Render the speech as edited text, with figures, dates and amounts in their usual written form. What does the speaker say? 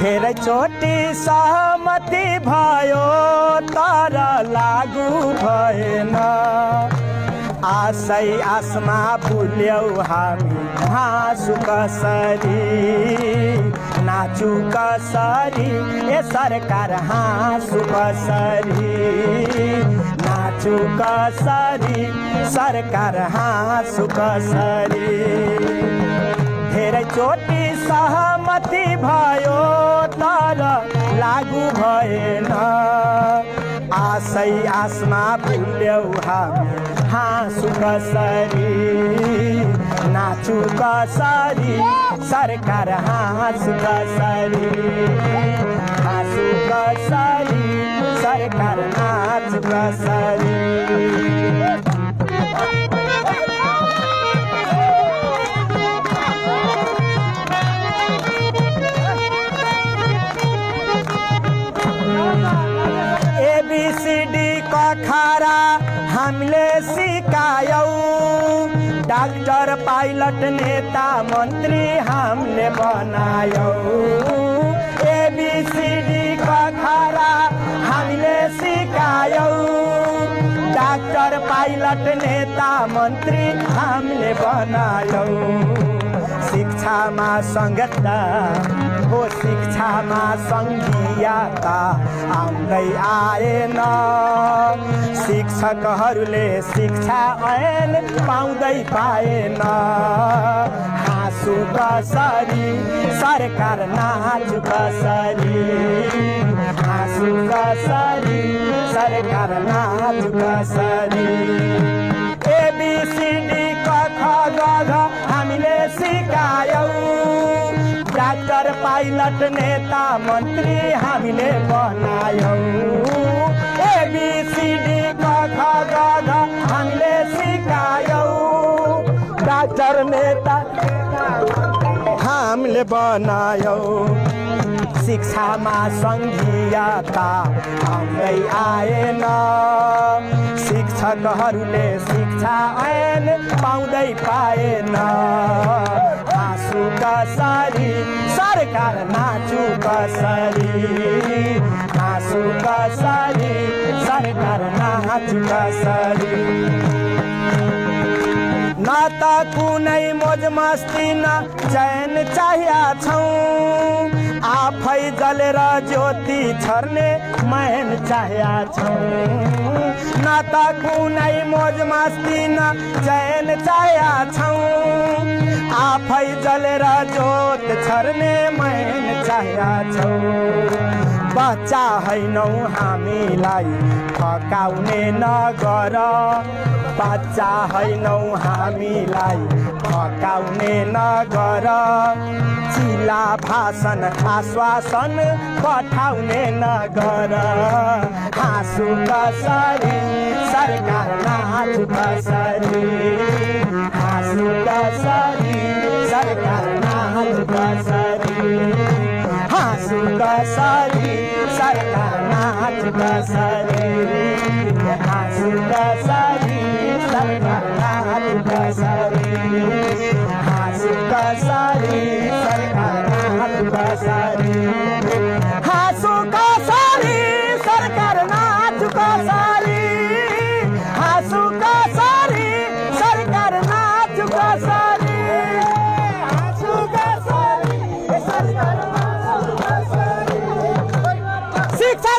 धेरै चोटि सहमति भयो तर लागू भएन आशै आसमा भुल्यौ हामी हाँसु कसरी नाचु कसरी ए सरकार हाँसु कसरी नाचु कसरी सरकार हाँसु कसरी धेरै चोटि सहमति भयो तर लागू भएन आशै आसमा भुल्यौ हामी हाँसु कसरी नाचु कसरी सरकार हाँसु कसरी हाँसु कसरी सरकार नाचु कसरी एबीसीडी का खारा हामीले सिकायौ डाक्टर पाइलट नेता मन्त्री हामीले बनायौ एबीसीडी का खारा हामीले सिकायौ डाक्टर पाइलट नेता मन्त्री हामीले बनायौ शिक्षामा संगठन हो शिक्षामा संघीयता आउँदै आएन शिक्षकहरूले शिक्षा ऐन पाउँदै पाएन हाँसु कसरी सरकार नाचु कसरी हाँसु कसरी सरकार नाचु कसरी एबीसीडी क ख ग घ हामीले सिकायौ डाक्टर पाइलट नेता मन्त्री हामीले बनायौ एबीसीडी क ख ग घ हामीले सिकायौ डाक्टर नेता हामीले बनायौ शिक्षामा संघीयता आउँदै आएन शिक्षकहरूले शिक्षा ऐन पाउँदै पाएन हाँसु कसरी सरकार नाचु कसरी हाँसु कसरी सरकार नाचु कसरी न त कुनै मोज मस्ती न चैन चाहिया छौं आफै जलेर ज्योति छर्ने मैन चाहिया छौं न त कुनै मोज मस्ती न चैन चाहिया छौं आफै जलेर ज्योत छर्ने मैन चाहिया छौं बच्चा हैनौ हामीलाई फकाउने नगर बच्चा हैनौ हामीलाई फकाउने नगर चिला भाषण आश्वासन पठाउने नगर हाँसु कसरी सरकार नाचु कसरी हाँसु कसरी सरकार नाचु कसरी हाँसु कसरी सरकार नाचु कसरी हाँसु कसरी सरकार नाचु कसरी हाँसु कसरी सरकार नाचु कसरी हाँसु कसरी सरकार नाचु कसरी हाँसु कसरी सरकार नाचु कसरी हाँसु कसरी सरकार नाचु कसरी शिक्षा